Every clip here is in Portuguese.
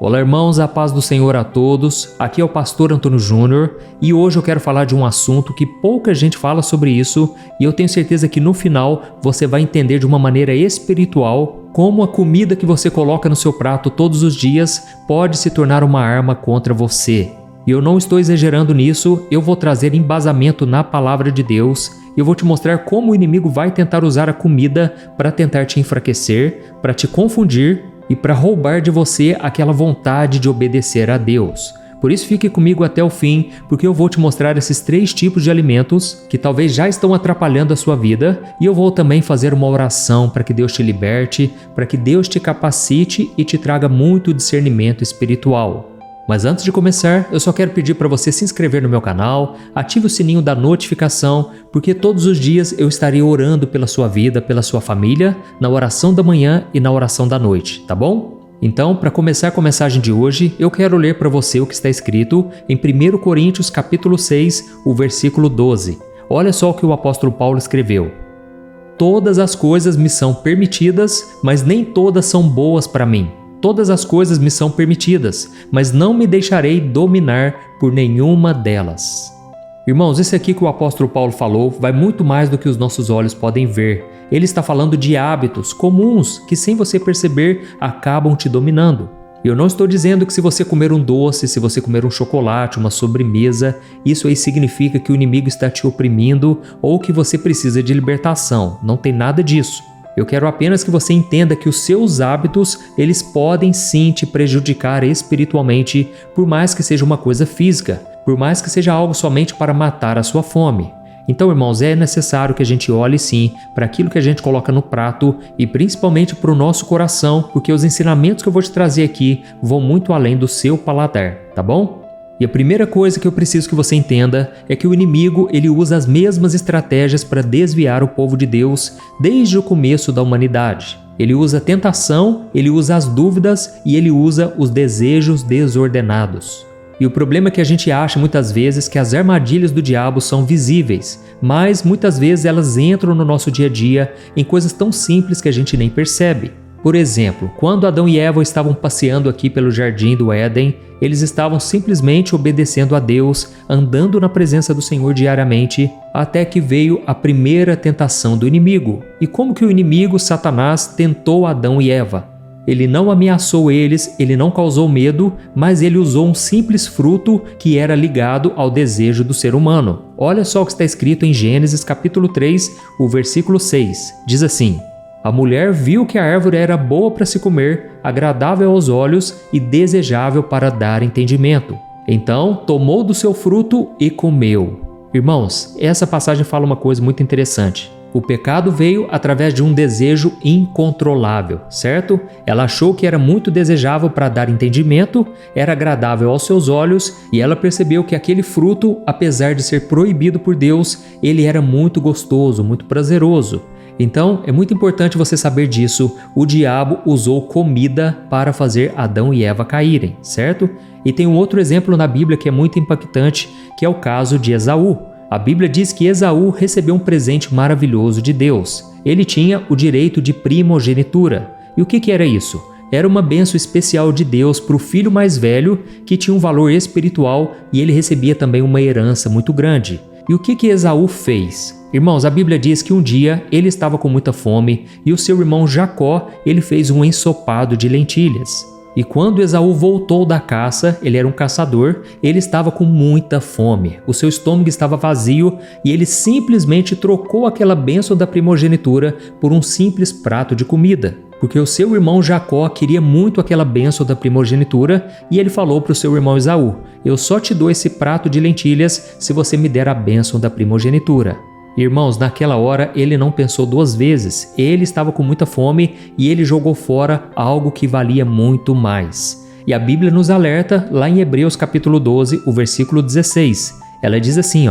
Olá irmãos, a paz do Senhor a todos, aqui é o pastor Antônio Júnior e hoje eu quero falar de um assunto que pouca gente fala sobre isso e eu tenho certeza que no final você vai entender de uma maneira espiritual como a comida que você coloca no seu prato todos os dias pode se tornar uma arma contra você. E eu não estou exagerando nisso, eu vou trazer embasamento na palavra de Deus e eu vou te mostrar como o inimigo vai tentar usar a comida para tentar te enfraquecer, para te confundir e para roubar de você aquela vontade de obedecer a Deus. Por isso fique comigo até o fim, porque eu vou te mostrar esses 3 tipos de alimentos que talvez já estão atrapalhando a sua vida e eu vou também fazer uma oração para que Deus te liberte, para que Deus te capacite e te traga muito discernimento espiritual. Mas antes de começar, eu só quero pedir para você se inscrever no meu canal, ative o sininho da notificação, porque todos os dias eu estarei orando pela sua vida, pela sua família, na oração da manhã e na oração da noite, tá bom? Então, para começar com a mensagem de hoje, eu quero ler para você o que está escrito em 1 Coríntios capítulo 6, o versículo 12. Olha só o que o apóstolo Paulo escreveu. Todas as coisas me são permitidas, mas nem todas são boas para mim. Todas as coisas me são permitidas, mas não me deixarei dominar por nenhuma delas. Irmãos, esse aqui que o apóstolo Paulo falou vai muito mais do que os nossos olhos podem ver. Ele está falando de hábitos comuns que, sem você perceber, acabam te dominando. Eu não estou dizendo que se você comer um doce, se você comer um chocolate, uma sobremesa, isso aí significa que o inimigo está te oprimindo ou que você precisa de libertação. Não tem nada disso. Eu quero apenas que você entenda que os seus hábitos, eles podem sim te prejudicar espiritualmente, por mais que seja uma coisa física, por mais que seja algo somente para matar a sua fome. Então, irmãos, é necessário que a gente olhe sim para aquilo que a gente coloca no prato e principalmente para o nosso coração, porque os ensinamentos que eu vou te trazer aqui vão muito além do seu paladar, tá bom? E a primeira coisa que eu preciso que você entenda é que o inimigo ele usa as mesmas estratégias para desviar o povo de Deus desde o começo da humanidade. Ele usa a tentação, ele usa as dúvidas e ele usa os desejos desordenados. E o problema é que a gente acha muitas vezes que as armadilhas do diabo são visíveis, mas muitas vezes elas entram no nosso dia a dia em coisas tão simples que a gente nem percebe. Por exemplo, quando Adão e Eva estavam passeando aqui pelo jardim do Éden, eles estavam simplesmente obedecendo a Deus, andando na presença do Senhor diariamente, até que veio a primeira tentação do inimigo. E como que o inimigo, Satanás, tentou Adão e Eva? Ele não ameaçou eles, ele não causou medo, mas ele usou um simples fruto que era ligado ao desejo do ser humano. Olha só o que está escrito em Gênesis capítulo 3, o versículo 6. Diz assim: a mulher viu que a árvore era boa para se comer, agradável aos olhos e desejável para dar entendimento. Então tomou do seu fruto e comeu. Irmãos, essa passagem fala uma coisa muito interessante. O pecado veio através de um desejo incontrolável, certo? Ela achou que era muito desejável para dar entendimento, era agradável aos seus olhos e ela percebeu que aquele fruto, apesar de ser proibido por Deus, ele era muito gostoso, muito prazeroso. Então, é muito importante você saber disso. O diabo usou comida para fazer Adão e Eva caírem, certo? E tem um outro exemplo na Bíblia que é muito impactante, que é o caso de Esaú. A Bíblia diz que Esaú recebeu um presente maravilhoso de Deus. Ele tinha o direito de primogenitura. E o que era isso? Era uma bênção especial de Deus para o filho mais velho, que tinha um valor espiritual e ele recebia também uma herança muito grande. E o que Esaú fez? Irmãos, a Bíblia diz que um dia ele estava com muita fome e o seu irmão Jacó, ele fez um ensopado de lentilhas. E quando Esaú voltou da caça, ele era um caçador, ele estava com muita fome. O seu estômago estava vazio e ele simplesmente trocou aquela bênção da primogenitura por um simples prato de comida. Porque o seu irmão Jacó queria muito aquela bênção da primogenitura e ele falou para o seu irmão Esaú: eu só te dou esse prato de lentilhas se você me der a bênção da primogenitura. Irmãos, naquela hora ele não pensou 2 vezes, ele estava com muita fome e ele jogou fora algo que valia muito mais. E a Bíblia nos alerta lá em Hebreus capítulo 12, o versículo 16. Ela diz assim,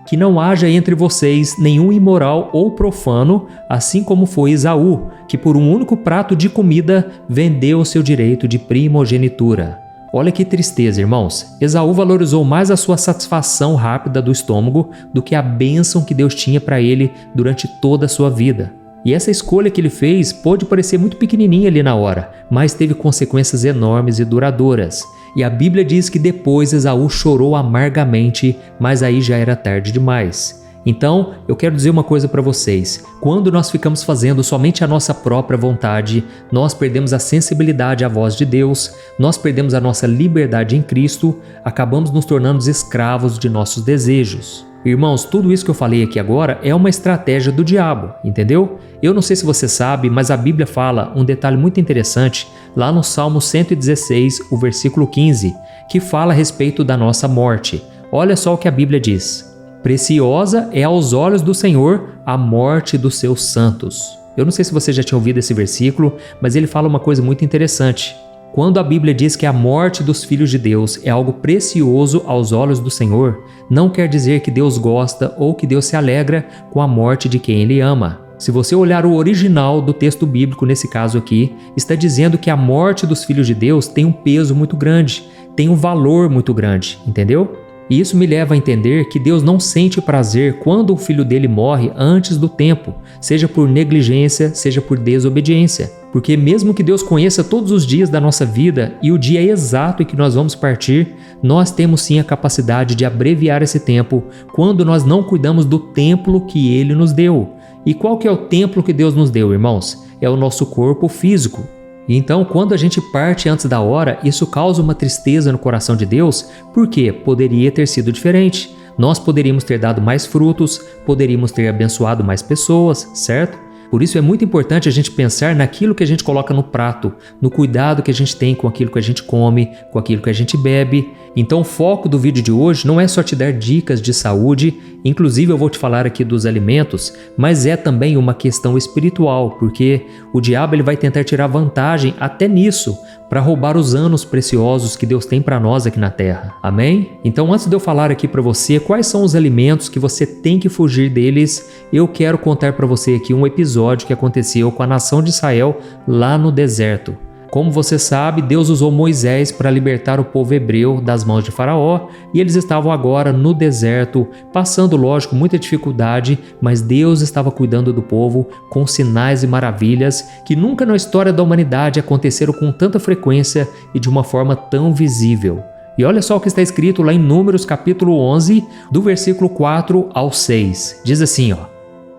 que não haja entre vocês nenhum imoral ou profano, assim como foi Esaú, que por um único prato de comida vendeu o seu direito de primogenitura. Olha que tristeza, irmãos. Esaú valorizou mais a sua satisfação rápida do estômago do que a bênção que Deus tinha para ele durante toda a sua vida. E essa escolha que ele fez pode parecer muito pequenininha ali na hora, mas teve consequências enormes e duradouras. E a Bíblia diz que depois Esaú chorou amargamente, mas aí já era tarde demais. Então, eu quero dizer uma coisa para vocês. Quando nós ficamos fazendo somente a nossa própria vontade, nós perdemos a sensibilidade à voz de Deus, nós perdemos a nossa liberdade em Cristo, acabamos nos tornando escravos de nossos desejos. Irmãos, tudo isso que eu falei aqui agora é uma estratégia do diabo, entendeu? Eu não sei se você sabe, mas a Bíblia fala um detalhe muito interessante lá no Salmo 116, o versículo 15, que fala a respeito da nossa morte. Olha só o que a Bíblia diz. Preciosa é aos olhos do Senhor a morte dos seus santos. Eu não sei se você já tinha ouvido esse versículo, mas ele fala uma coisa muito interessante. Quando a Bíblia diz que a morte dos filhos de Deus é algo precioso aos olhos do Senhor, não quer dizer que Deus gosta ou que Deus se alegra com a morte de quem Ele ama. Se você olhar o original do texto bíblico nesse caso aqui, está dizendo que a morte dos filhos de Deus tem um peso muito grande, tem um valor muito grande, entendeu? E isso me leva a entender que Deus não sente prazer quando o filho dele morre antes do tempo, seja por negligência, seja por desobediência. Porque mesmo que Deus conheça todos os dias da nossa vida e o dia exato em que nós vamos partir, nós temos sim a capacidade de abreviar esse tempo quando nós não cuidamos do templo que Ele nos deu. E qual que é o templo que Deus nos deu, irmãos? É o nosso corpo físico. Então, quando a gente parte antes da hora, isso causa uma tristeza no coração de Deus, porque poderia ter sido diferente. Nós poderíamos ter dado mais frutos, poderíamos ter abençoado mais pessoas, certo? Por isso é muito importante a gente pensar naquilo que a gente coloca no prato, no cuidado que a gente tem com aquilo que a gente come, com aquilo que a gente bebe. Então o foco do vídeo de hoje não é só te dar dicas de saúde, inclusive eu vou te falar aqui dos alimentos, mas é também uma questão espiritual, porque o diabo ele vai tentar tirar vantagem até nisso, para roubar os anos preciosos que Deus tem para nós aqui na Terra. Amém? Então antes de eu falar aqui para você quais são os alimentos que você tem que fugir deles, eu quero contar para você aqui um episódio que aconteceu com a nação de Israel lá no deserto. Como você sabe, Deus usou Moisés para libertar o povo hebreu das mãos de Faraó e eles estavam agora no deserto, passando, lógico, muita dificuldade, mas Deus estava cuidando do povo com sinais e maravilhas que nunca na história da humanidade aconteceram com tanta frequência e de uma forma tão visível. E olha só o que está escrito lá em Números capítulo 11, do versículo 4 ao 6. Diz assim, ó: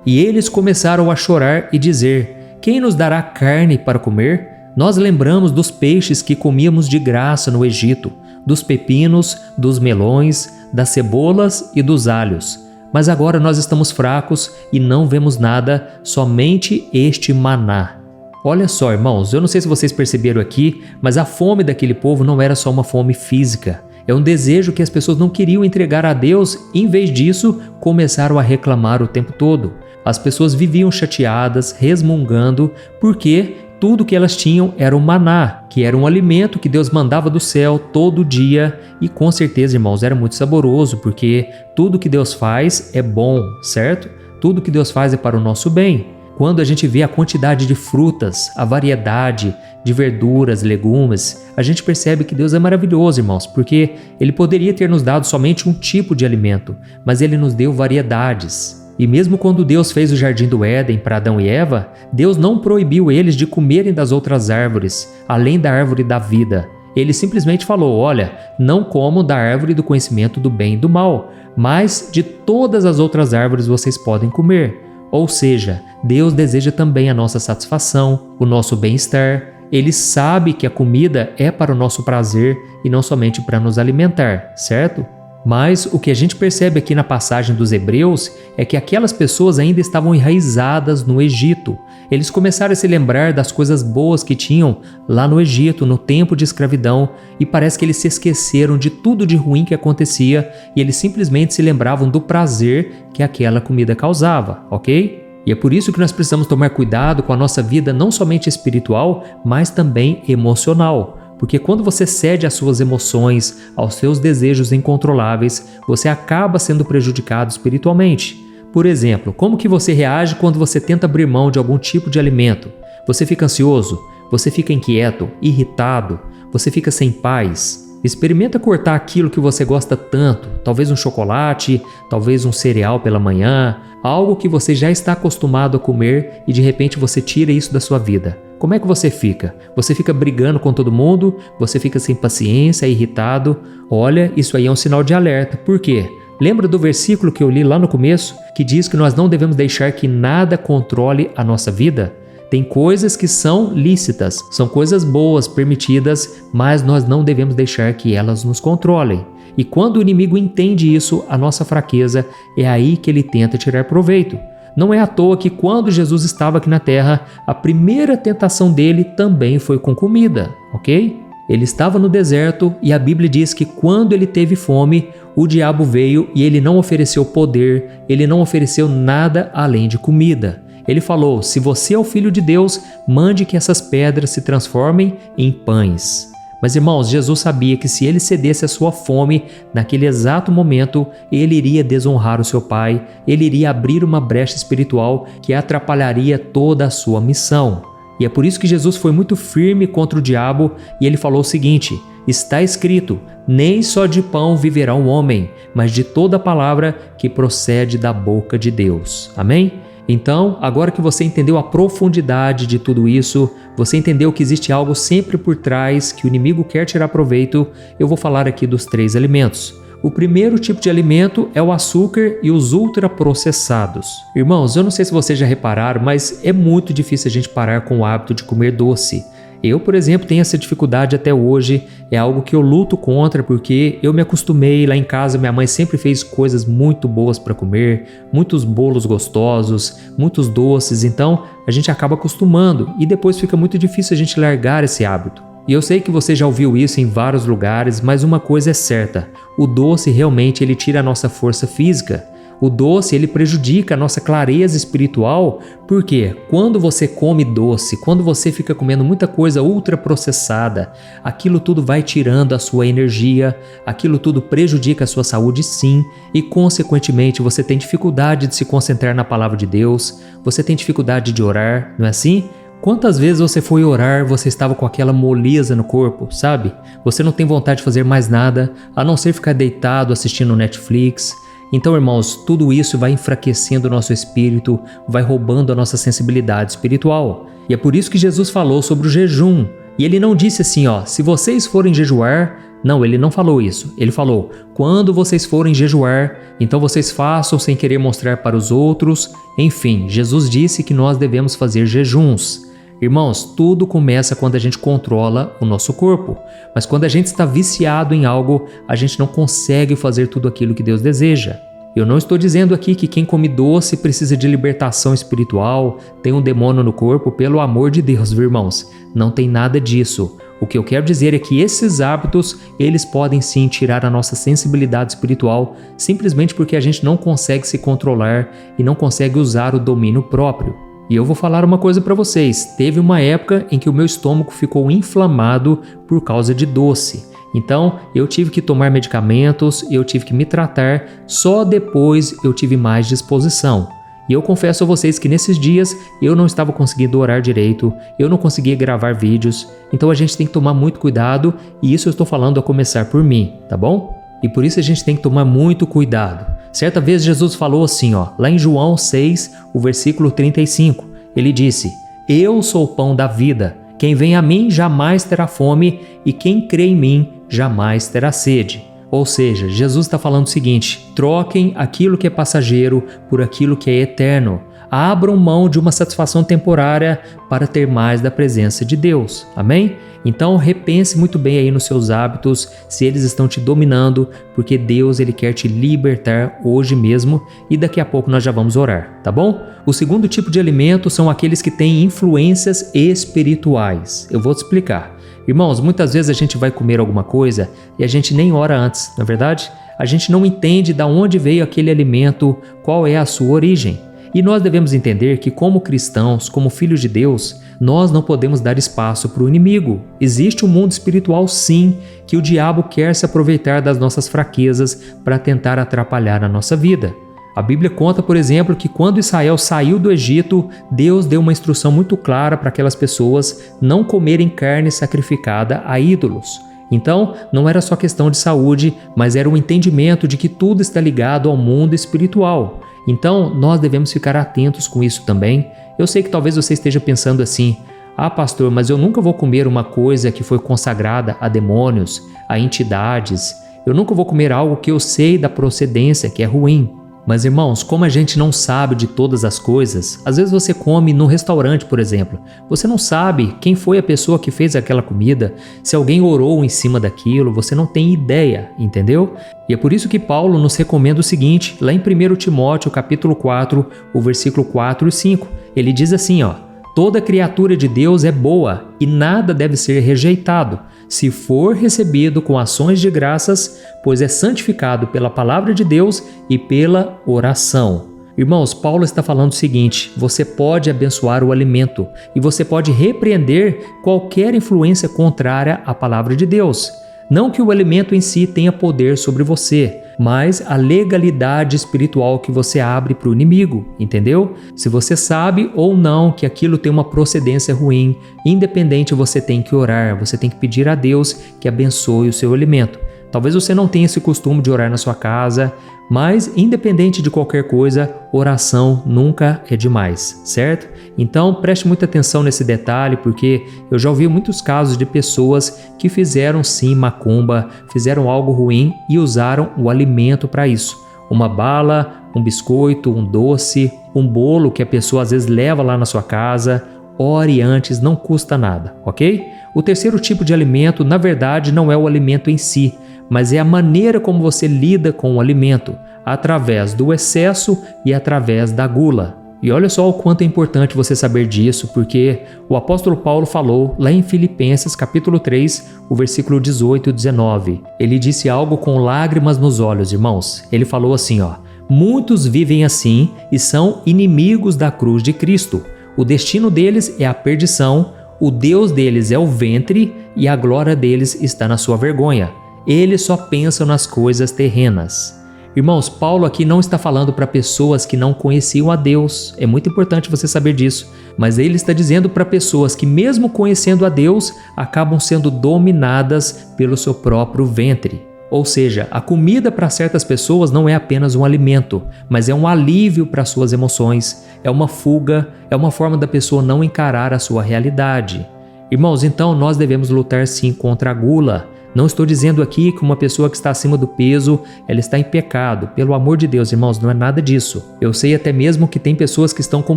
E eles começaram a chorar e dizer: Quem nos dará carne para comer? Nós lembramos dos peixes que comíamos de graça no Egito, dos pepinos, dos melões, das cebolas e dos alhos. Mas agora nós estamos fracos e não vemos nada, somente este maná. Olha só, irmãos, eu não sei se vocês perceberam aqui, mas a fome daquele povo não era só uma fome física. É um desejo que as pessoas não queriam entregar a Deus, e em vez disso, começaram a reclamar o tempo todo. As pessoas viviam chateadas, resmungando, porque tudo que elas tinham era o maná, que era um alimento que Deus mandava do céu todo dia e com certeza, irmãos, era muito saboroso, porque tudo que Deus faz é bom, certo? Tudo que Deus faz é para o nosso bem. Quando a gente vê a quantidade de frutas, a variedade de verduras, legumes, a gente percebe que Deus é maravilhoso, irmãos, porque Ele poderia ter nos dado somente um tipo de alimento, mas Ele nos deu variedades. E mesmo quando Deus fez o jardim do Éden para Adão e Eva, Deus não proibiu eles de comerem das outras árvores, além da árvore da vida. Ele simplesmente falou: olha, não comam da árvore do conhecimento do bem e do mal, mas de todas as outras árvores vocês podem comer. Ou seja, Deus deseja também a nossa satisfação, o nosso bem-estar. Ele sabe que a comida é para o nosso prazer e não somente para nos alimentar, certo? Mas o que a gente percebe aqui na passagem dos Hebreus é que aquelas pessoas ainda estavam enraizadas no Egito. Eles começaram a se lembrar das coisas boas que tinham lá no Egito, no tempo de escravidão, e parece que eles se esqueceram de tudo de ruim que acontecia e eles simplesmente se lembravam do prazer que aquela comida causava, ok? E é por isso que nós precisamos tomar cuidado com a nossa vida não somente espiritual, mas também emocional. Porque quando você cede às suas emoções, aos seus desejos incontroláveis, você acaba sendo prejudicado espiritualmente. Por exemplo, como que você reage quando você tenta abrir mão de algum tipo de alimento? Você fica ansioso? Você fica inquieto, irritado? Você fica sem paz? Experimenta cortar aquilo que você gosta tanto, talvez um chocolate, talvez um cereal pela manhã, algo que você já está acostumado a comer e de repente você tira isso da sua vida. Como é que você fica? Você fica brigando com todo mundo? Você fica sem paciência, irritado? Olha, isso aí é um sinal de alerta. Por quê? Lembra do versículo que eu li lá no começo, que diz que nós não devemos deixar que nada controle a nossa vida? Tem coisas que são lícitas, são coisas boas, permitidas, mas nós não devemos deixar que elas nos controlem. E quando o inimigo entende isso, a nossa fraqueza, é aí que ele tenta tirar proveito. Não é à toa que quando Jesus estava aqui na terra, a primeira tentação dele também foi com comida, ok? Ele estava no deserto e a Bíblia diz que quando ele teve fome, o diabo veio e ele não ofereceu poder, ele não ofereceu nada além de comida. Ele falou: se você é o Filho de Deus, mande que essas pedras se transformem em pães. Mas irmãos, Jesus sabia que se ele cedesse à sua fome, naquele exato momento, ele iria desonrar o seu Pai, ele iria abrir uma brecha espiritual que atrapalharia toda a sua missão. E é por isso que Jesus foi muito firme contra o diabo e ele falou o seguinte: está escrito, nem só de pão viverá um homem, mas de toda palavra que procede da boca de Deus. Amém? Então, agora que você entendeu a profundidade de tudo isso, você entendeu que existe algo sempre por trás que o inimigo quer tirar proveito, eu vou falar aqui dos 3 alimentos. O primeiro tipo de alimento é o açúcar e os ultraprocessados. Irmãos, eu não sei se vocês já repararam, mas é muito difícil a gente parar com o hábito de comer doce. Eu, por exemplo, tenho essa dificuldade até hoje, é algo que eu luto contra porque eu me acostumei, lá em casa minha mãe sempre fez coisas muito boas para comer, muitos bolos gostosos, muitos doces, então a gente acaba acostumando e depois fica muito difícil a gente largar esse hábito. E eu sei que você já ouviu isso em vários lugares, mas uma coisa é certa, o doce realmente ele tira a nossa força física. O doce ele prejudica a nossa clareza espiritual, porque quando você come doce, quando você fica comendo muita coisa ultraprocessada, aquilo tudo vai tirando a sua energia, aquilo tudo prejudica a sua saúde sim, e consequentemente você tem dificuldade de se concentrar na palavra de Deus, você tem dificuldade de orar, não é assim? Quantas vezes você foi orar, você estava com aquela moleza no corpo, sabe? Você não tem vontade de fazer mais nada, a não ser ficar deitado assistindo Netflix. Então, irmãos, tudo isso vai enfraquecendo o nosso espírito, vai roubando a nossa sensibilidade espiritual. E é por isso que Jesus falou sobre o jejum. E ele não disse assim, se vocês forem jejuar... Não, ele não falou isso. Ele falou, quando vocês forem jejuar, então vocês façam sem querer mostrar para os outros. Enfim, Jesus disse que nós devemos fazer jejuns. Irmãos, tudo começa quando a gente controla o nosso corpo. Mas quando a gente está viciado em algo, a gente não consegue fazer tudo aquilo que Deus deseja. Eu não estou dizendo aqui que quem come doce precisa de libertação espiritual, tem um demônio no corpo, pelo amor de Deus, viu, irmãos? Não tem nada disso. O que eu quero dizer é que esses hábitos, eles podem sim tirar a nossa sensibilidade espiritual, simplesmente porque a gente não consegue se controlar e não consegue usar o domínio próprio. E eu vou falar uma coisa para vocês, teve uma época em que o meu estômago ficou inflamado por causa de doce. Então, eu tive que tomar medicamentos, eu tive que me tratar, só depois eu tive mais disposição. E eu confesso a vocês que nesses dias eu não estava conseguindo orar direito, eu não conseguia gravar vídeos, então a gente tem que tomar muito cuidado e isso eu estou falando a começar por mim, tá bom? E por isso a gente tem que tomar muito cuidado. Certa vez Jesus falou assim, lá em João 6, o versículo 35, ele disse, eu sou o pão da vida, quem vem a mim jamais terá fome e quem crê em mim jamais terá sede. Ou seja, Jesus está falando o seguinte, troquem aquilo que é passageiro por aquilo que é eterno. Abram mão de uma satisfação temporária para ter mais da presença de Deus. Amém? Então repense muito bem aí nos seus hábitos, se eles estão te dominando, porque Deus ele quer te libertar hoje mesmo e daqui a pouco nós já vamos orar, tá bom? O segundo tipo de alimento são aqueles que têm influências espirituais. Eu vou te explicar. Irmãos, muitas vezes a gente vai comer alguma coisa e a gente nem ora antes, não é verdade? A gente não entende de onde veio aquele alimento, qual é a sua origem. E nós devemos entender que como cristãos, como filhos de Deus, nós não podemos dar espaço para o inimigo. Existe um mundo espiritual sim, que o diabo quer se aproveitar das nossas fraquezas para tentar atrapalhar a nossa vida. A Bíblia conta, por exemplo, que quando Israel saiu do Egito, Deus deu uma instrução muito clara para aquelas pessoas não comerem carne sacrificada a ídolos. Então, não era só questão de saúde, mas era o entendimento de que tudo está ligado ao mundo espiritual. Então, nós devemos ficar atentos com isso também. Eu sei que talvez você esteja pensando assim: ah, pastor, mas eu nunca vou comer uma coisa que foi consagrada a demônios, a entidades. Eu nunca vou comer algo que eu sei da procedência, que é ruim. Mas, irmãos, como a gente não sabe de todas as coisas, às vezes você come num restaurante, por exemplo. Você não sabe quem foi a pessoa que fez aquela comida, se alguém orou em cima daquilo, você não tem ideia, entendeu? E é por isso que Paulo nos recomenda o seguinte, lá em 1 Timóteo, capítulo 4, o versículo 4 e 5. Ele diz assim, ó: toda criatura de Deus é boa e nada deve ser rejeitado, se for recebido com ações de graças, pois é santificado pela palavra de Deus e pela oração. Irmãos, Paulo está falando o seguinte: você pode abençoar o alimento e você pode repreender qualquer influência contrária à palavra de Deus. Não que o alimento em si tenha poder sobre você, mas a legalidade espiritual que você abre para o inimigo, entendeu? Se você sabe ou não que aquilo tem uma procedência ruim, independente, você tem que orar, você tem que pedir a Deus que abençoe o seu alimento. Talvez você não tenha esse costume de orar na sua casa, mas independente de qualquer coisa, oração nunca é demais, certo? Então preste muita atenção nesse detalhe, porque eu já ouvi muitos casos de pessoas que fizeram sim macumba, fizeram algo ruim e usaram o alimento para isso. Uma bala, um biscoito, um doce, um bolo que a pessoa às vezes leva lá na sua casa. Ore antes, não custa nada, ok? O terceiro tipo de alimento, na verdade, não é o alimento em si, mas é a maneira como você lida com o alimento, através do excesso e através da gula. E olha só o quanto é importante você saber disso, porque o apóstolo Paulo falou lá em Filipenses capítulo 3, o versículo 18 e 19. Ele disse algo com lágrimas nos olhos, irmãos. Ele falou assim, ó: muitos vivem assim e são inimigos da cruz de Cristo. O destino deles é a perdição, o Deus deles é o ventre e a glória deles está na sua vergonha. Eles só pensam nas coisas terrenas. Irmãos, Paulo aqui não está falando para pessoas que não conheciam a Deus. É muito importante você saber disso. Mas ele está dizendo para pessoas que, mesmo conhecendo a Deus, acabam sendo dominadas pelo seu próprio ventre. Ou seja, a comida para certas pessoas não é apenas um alimento, mas é um alívio para suas emoções, é uma fuga, é uma forma da pessoa não encarar a sua realidade. Irmãos, então nós devemos lutar sim contra a gula. Não estou dizendo aqui que uma pessoa que está acima do peso, ela está em pecado. Pelo amor de Deus, irmãos, não é nada disso. Eu sei até mesmo que tem pessoas que estão com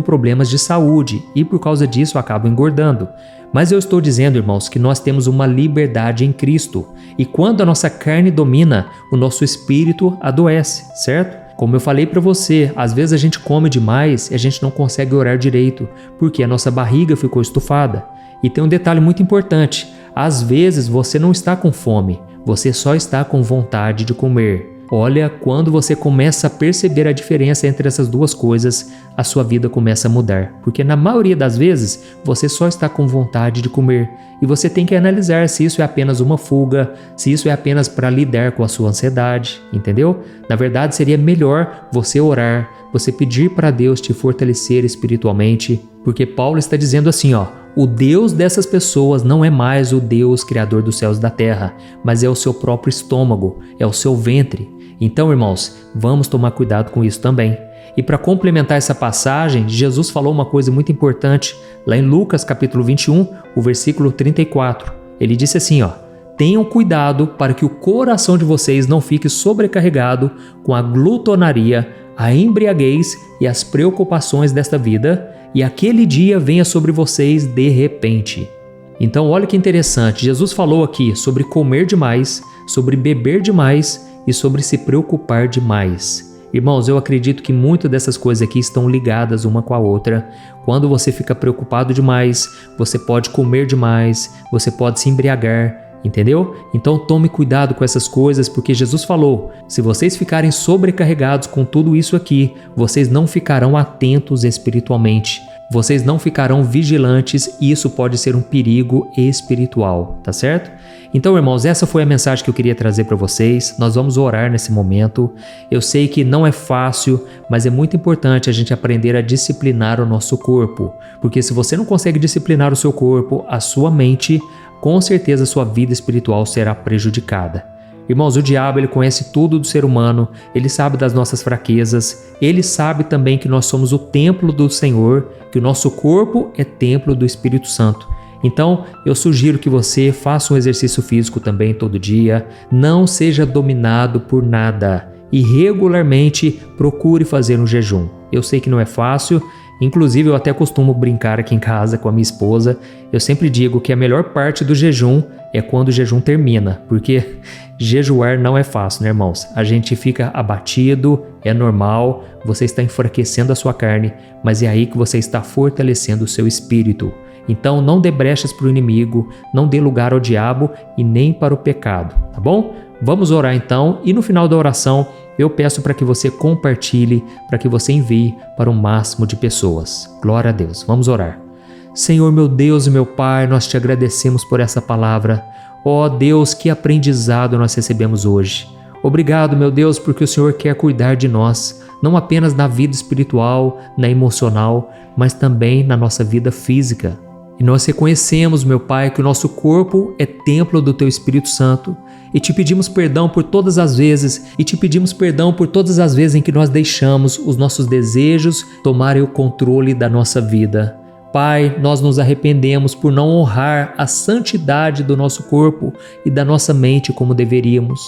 problemas de saúde e por causa disso acabam engordando. Mas eu estou dizendo, irmãos, que nós temos uma liberdade em Cristo. E quando a nossa carne domina, o nosso espírito adoece, certo? Como eu falei para você, às vezes a gente come demais e a gente não consegue orar direito, porque a nossa barriga ficou estufada. E tem um detalhe muito importante: às vezes você não está com fome, você só está com vontade de comer. Olha, quando você começa a perceber a diferença entre essas duas coisas, a sua vida começa a mudar. Porque na maioria das vezes, você só está com vontade de comer. E você tem que analisar se isso é apenas uma fuga, se isso é apenas para lidar com a sua ansiedade, entendeu? Na verdade, seria melhor você orar, você pedir para Deus te fortalecer espiritualmente. Porque Paulo está dizendo assim, ó: o Deus dessas pessoas não é mais o Deus criador dos céus e da terra, mas é o seu próprio estômago, é o seu ventre. Então, irmãos, vamos tomar cuidado com isso também. E para complementar essa passagem, Jesus falou uma coisa muito importante lá em Lucas capítulo 21, o versículo 34. Ele disse assim, ó: tenham cuidado para que o coração de vocês não fique sobrecarregado com a glutonaria, a embriaguez e as preocupações desta vida, e aquele dia venha sobre vocês de repente. Então, olha que interessante, Jesus falou aqui sobre comer demais, sobre beber demais e sobre se preocupar demais. Irmãos, eu acredito que muitas dessas coisas aqui estão ligadas uma com a outra. Quando você fica preocupado demais, você pode comer demais, você pode se embriagar, entendeu? Então tome cuidado com essas coisas, porque Jesus falou: se vocês ficarem sobrecarregados com tudo isso aqui, vocês não ficarão atentos espiritualmente. Vocês não ficarão vigilantes e isso pode ser um perigo espiritual, tá certo? Então, irmãos, essa foi a mensagem que eu queria trazer para vocês. Nós vamos orar nesse momento. Eu sei que não é fácil, mas é muito importante a gente aprender a disciplinar o nosso corpo. Porque se você não consegue disciplinar o seu corpo, a sua mente, com certeza sua vida espiritual será prejudicada. Irmãos, o diabo ele conhece tudo do ser humano, ele sabe das nossas fraquezas, ele sabe também que nós somos o templo do Senhor, que o nosso corpo é templo do Espírito Santo. Então, eu sugiro que você faça um exercício físico também todo dia, não seja dominado por nada e regularmente procure fazer um jejum. Eu sei que não é fácil, inclusive eu até costumo brincar aqui em casa com a minha esposa, eu sempre digo que a melhor parte do jejum é quando o jejum termina, porque jejuar não é fácil, né, irmãos? A gente fica abatido, é normal, você está enfraquecendo a sua carne, mas é aí que você está fortalecendo o seu espírito. Então não dê brechas para o inimigo, não dê lugar ao diabo e nem para o pecado, tá bom? Vamos orar então e no final da oração eu peço para que você compartilhe, para que você envie para o máximo de pessoas. Glória a Deus, vamos orar. Senhor meu Deus e meu Pai, nós te agradecemos por essa palavra. Ó Deus, que aprendizado nós recebemos hoje. Obrigado, meu Deus, porque o Senhor quer cuidar de nós, não apenas na vida espiritual, na emocional, mas também na nossa vida física. E nós reconhecemos, meu Pai, que o nosso corpo é templo do Teu Espírito Santo e te pedimos perdão por todas as vezes em que nós deixamos os nossos desejos tomarem o controle da nossa vida. Pai, nós nos arrependemos por não honrar a santidade do nosso corpo e da nossa mente como deveríamos.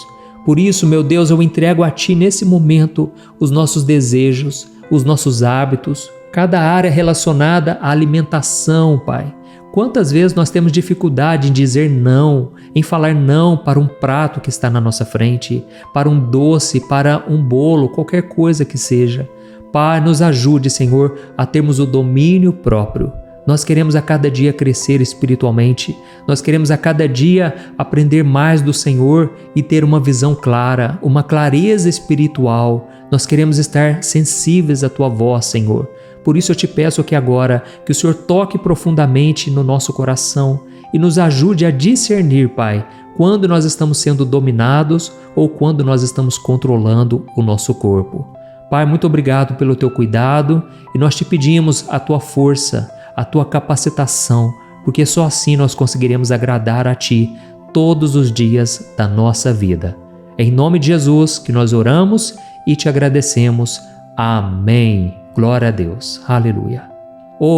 Por isso, meu Deus, eu entrego a Ti nesse momento os nossos desejos, os nossos hábitos, cada área relacionada à alimentação, Pai. Quantas vezes nós temos dificuldade em dizer não, em falar não para um prato que está na nossa frente, para um doce, para um bolo, qualquer coisa que seja. Pai, nos ajude, Senhor, a termos o domínio próprio. Nós queremos a cada dia crescer espiritualmente, nós queremos a cada dia aprender mais do Senhor e ter uma visão clara, uma clareza espiritual. Nós queremos estar sensíveis à Tua voz, Senhor. Por isso eu te peço que agora, que o Senhor toque profundamente no nosso coração e nos ajude a discernir, Pai, quando nós estamos sendo dominados ou quando nós estamos controlando o nosso corpo. Pai, muito obrigado pelo Teu cuidado e nós te pedimos a Tua força, a Tua capacitação, porque só assim nós conseguiremos agradar a Ti todos os dias da nossa vida. É em nome de Jesus que nós oramos e te agradecemos. Amém. Glória a Deus. Aleluia.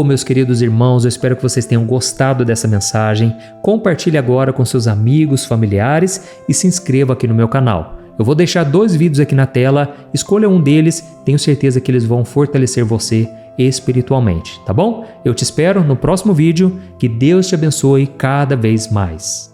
Meus queridos irmãos, eu espero que vocês tenham gostado dessa mensagem. Compartilhe agora com seus amigos, familiares e se inscreva aqui no meu canal. Eu vou deixar 2 vídeos aqui na tela, escolha um deles, tenho certeza que eles vão fortalecer você espiritualmente, tá bom? Eu te espero no próximo vídeo, que Deus te abençoe cada vez mais.